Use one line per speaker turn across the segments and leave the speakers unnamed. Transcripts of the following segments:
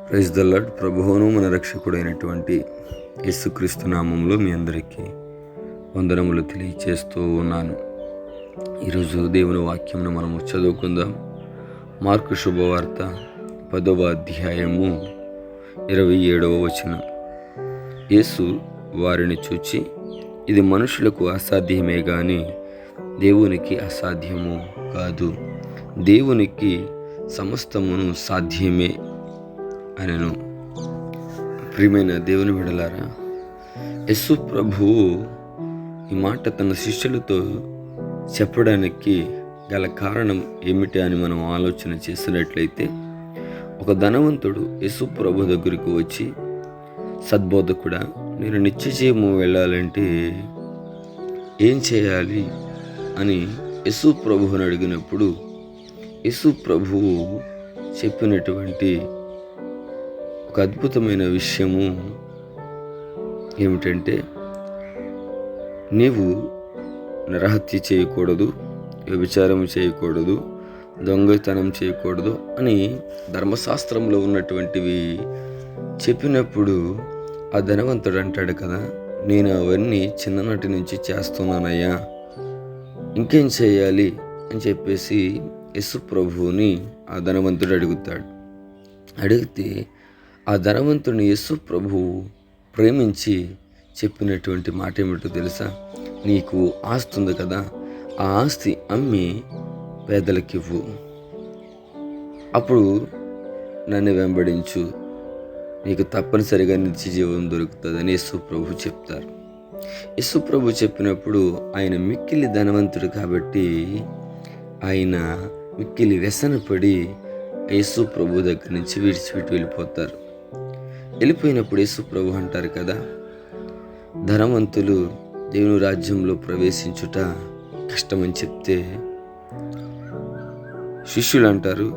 Praise the lord. ప్రభువును మన రక్షకుడైనటువంటి యేసుక్రీస్తు నామంలో మీ అందరికీ వందనములు తెలియచేస్తూ ఉన్నాను. ఈరోజు దేవుని వాక్యమును మనము చదువుకుందాం. మార్కు శుభవార్త 10వ అధ్యాయము 27వ వచనం. యేసు వారిని చూచి, ఇది మనుషులకు అసాధ్యమే గాని దేవునికి అసాధ్యము కాదు. దేవునికి సమస్తమును సాధ్యమే అనెను. ప్రియమైన దేవుని బిడ్డలారా, యేసు ప్రభువు ఈ మాట తన శిష్యులతో చెప్పడానికి గల కారణం ఏమిటి అని మనం ఆలోచన చేసినట్లయితే, ఒక ధనవంతుడు యేసు ప్రభు దగ్గరికి వచ్చి, సద్బోధకుడా, నేను నిత్యజీవము వెళ్ళాలంటే ఏం చేయాలి అని యేసు ప్రభువుని అడిగినప్పుడు, యేసు ప్రభువు చెప్పినటువంటి ఒక అద్భుతమైన విషయము ఏమిటంటే, నీవు నరహత్య చేయకూడదు, వ్యభిచారం చేయకూడదు, దొంగతనం చేయకూడదు అని ధర్మశాస్త్రంలో ఉన్నటువంటివి చెప్పినప్పుడు ఆ ధనవంతుడు అంటాడు కదా, నేను అవన్నీ చిన్ననాటి నుంచి చేస్తున్నానయ్యా, ఇంకేం చేయాలి అని చెప్పేసి యేసు ప్రభువుని ఆ ధనవంతుడు అడుగుతాడు. అడిగితే ఆ ధనవంతుని యేసు ప్రభువు ప్రేమించి చెప్పినటువంటి మాట ఏమిటో తెలుసా? నీకు ఆస్తి ఉంది కదా, ఆ ఆస్తి అమ్మి పేదలకివ్వు, అప్పుడు నన్ను వెంబడించు, నీకు తప్పనిసరిగా నిత్య జీవం దొరుకుతుందని యేసు ప్రభు చెప్తారు. యేసు ప్రభు చెప్పినప్పుడు ఆయన మిక్కిలి ధనవంతుడు కాబట్టి ఆయన మిక్కిలి వ్యసనపడి యేసు ప్రభు దగ్గర నుంచి విడిచిపెట్టి వెళ్ళిపోతారు. వెళ్ళిపోయినప్పుడు యేసు ప్రభు అంటారు కదా, ధనవంతులు దేవుని రాజ్యంలో ప్రవేశించుట కష్టమని చెప్తే శిష్యులు అంటారు,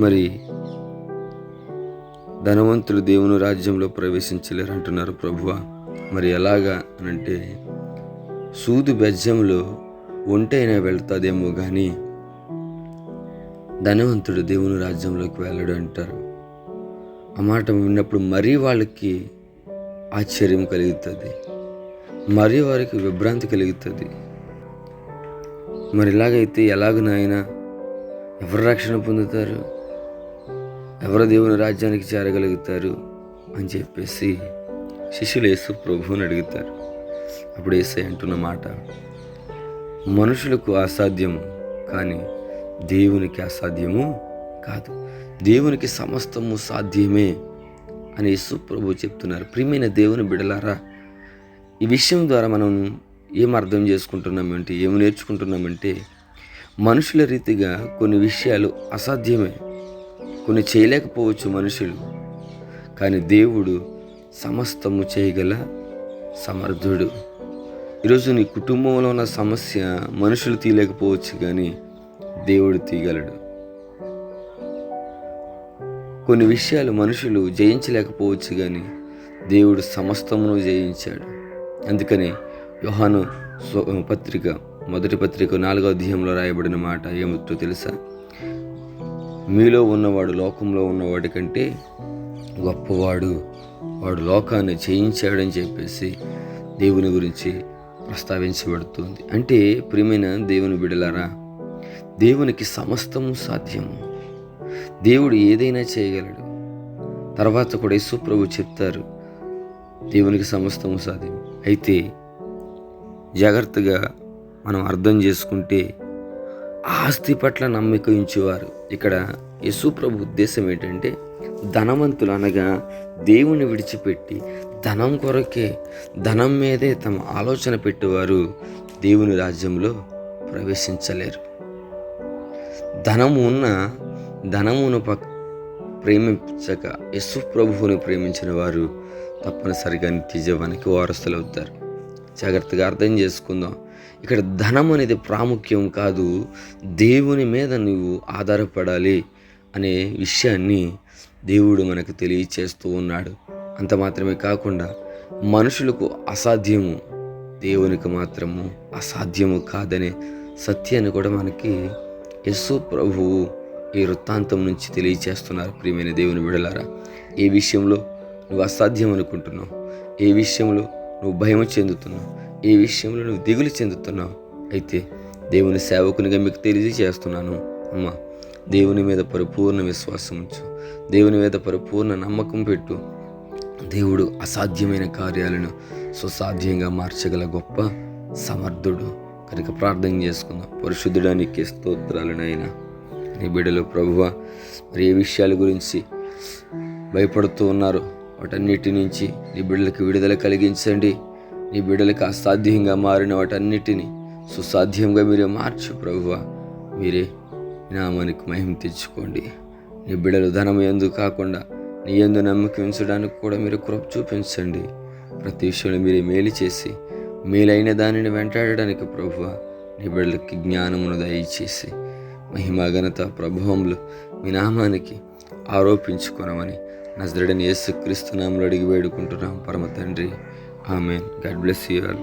మరి ధనవంతులు దేవుని రాజ్యంలో ప్రవేశించలేరు అంటున్నారు ప్రభువా, మరి ఎలాగా అనంటే, సూదు బెజ్జంలో ఒంటైనా వెళ్తాదేమో కానీ ధనవంతుడు దేవుని రాజ్యంలోకి వెళ్ళడు అంటారు. ఆ మాట విన్నప్పుడు మరీ వాళ్ళకి ఆశ్చర్యం కలుగుతుంది, మరీ వారికి విభ్రాంతి కలుగుతుంది. మరి ఇలాగైతే ఎలాగ నాయన, ఎవరు రక్షణ పొందుతారు, ఎవరు దేవుని రాజ్యానికి చేరగలుగుతారు అని చెప్పేసి శిష్యులు యేసు ప్రభువుని అడుగుతారు. అప్పుడు యేసయ్య అంటున్న మాట, మనుషులకు అసాధ్యము కానీ దేవునికి అసాధ్యము కాదు, దేవునికి సమస్తము సాధ్యమే అని యేసు ప్రభు చెప్తున్నారు. ప్రియమైన దేవుని బిడ్డలారా, ఈ విషయం ద్వారా మనం ఏం అర్థం చేసుకుంటున్నామంటే, ఏమి నేర్చుకుంటున్నామంటే, మనుషుల రీతిగా కొన్ని విషయాలు అసాధ్యమే, కొన్ని చేయలేకపోవచ్చు మనుషులు, కానీ దేవుడు సమస్తము చేయగల సమర్థుడు. ఈరోజు నీ కుటుంబంలో ఉన్న సమస్య మనుషులు తీయలేకపోవచ్చు కానీ దేవుడు తీయగలడు. కొన్ని విషయాలు మనుషులు జయించలేకపోవచ్చు కానీ దేవుడు సమస్తమును జయించాడు. అందుకని యోహాను పత్రిక మొదటి పత్రిక 4వ అధ్యాయంలో రాయబడిన మాట ఏమిటో తెలుసా? మీలో ఉన్నవాడు లోకంలో ఉన్నవాడి కంటే గొప్పవాడు, వాడు లోకాన్ని జయించాడని చెప్పేసి దేవుని గురించి ప్రస్తావించబడుతుంది. అంటే ప్రియమైన దేవుని బిడ్డలారా, దేవునికి సమస్తము సాధ్యము, దేవుడు ఏదైనా చేయగలడు. తర్వాత కూడా యేసు ప్రభు చెప్తారు, దేవునికి సమస్తము సాధ్యం. అయితే జాగ్రత్తగా మనం అర్థం చేసుకుంటే, ఆస్తి పట్ల నమ్మిక ఉంచేవారు. ఇక్కడ యేసు ప్రభు ఉద్దేశం ఏంటంటే, ధనవంతులు అనగా దేవుని విడిచిపెట్టి ధనం కొరకే, ధనం మీదే తమ ఆలోచన పెట్టేవారు దేవుని రాజ్యంలో ప్రవేశించలేరు. ధనమును ప్రేమించక యేసు ప్రభువుని ప్రేమించిన వారు తప్పనిసరిగా నిత్య జీవానికి వారసులు అవుతారు. జాగ్రత్తగా అర్థం చేసుకుందాం. ఇక్కడ ధనం అనేది ప్రాముఖ్యం కాదు, దేవుని మీద నువ్వు ఆధారపడాలి అనే విషయాన్ని దేవుడు మనకు తెలియచేస్తూ ఉన్నాడు. అంత మాత్రమే కాకుండా మనుషులకు అసాధ్యము, దేవునికి మాత్రము అసాధ్యము కాదనే సత్యాన్ని కూడా మనకి యేసు ప్రభువు ఈ వృత్తాంతం నుంచి తెలియచేస్తున్నారు. ప్రియమైన దేవుని బిడ్డలారా, ఏ విషయంలో నువ్వు అసాధ్యం అనుకుంటున్నావు, ఏ విషయంలో నువ్వు భయం చెందుతున్నావు, ఏ విషయంలో నువ్వు దిగులు చెందుతున్నావు, అయితే దేవుని సేవకునిగా మీకు తెలియజేస్తున్నాను. అమ్మా, దేవుని మీద పరిపూర్ణ విశ్వాసం ఉంచు, దేవుని మీద పరిపూర్ణ నమ్మకం పెట్టు. దేవుడు అసాధ్యమైన కార్యాలను సుసాధ్యంగా మార్చగల గొప్ప సమర్థుడు. కనుక ప్రార్థన చేసుకుందాం. పరిశుద్ధుడానికి స్తోత్రాలు నాయనా. నీ బిడ్డలు ప్రభువా, మరి ఏ విషయాల గురించి భయపడుతూ ఉన్నారో వాటన్నిటి నుంచి నీ బిడ్డలకు విడుదల కలిగించండి. నీ బిడ్డలకు అసాధ్యంగా మారిన వాటన్నిటిని సుసాధ్యంగా మీరే మార్చు ప్రభువా. మీరే నామానికి మహిమ తెచ్చుకోండి. నీ బిడ్డలు ధనం యందు కాకుండా నీ యందు నమ్మకం ఉంచడానికి కూడా మీరు కృప చూపించండి. ప్రతి విషయంలో మీరే మేలు చేసి మేలైన దానిని వెంటాడడానికి ప్రభువా నీ బిడ్డలకి జ్ఞానమును దయచేసి మహిమ ఘనత ప్రభావములు మీ నామానికి ఆరోపించుకొనమని నజరేయుడైన యేసుక్రీస్తు నామములో అడిగి వేడుకుంటున్నాం పరమ తండ్రి. Amen. God bless you all.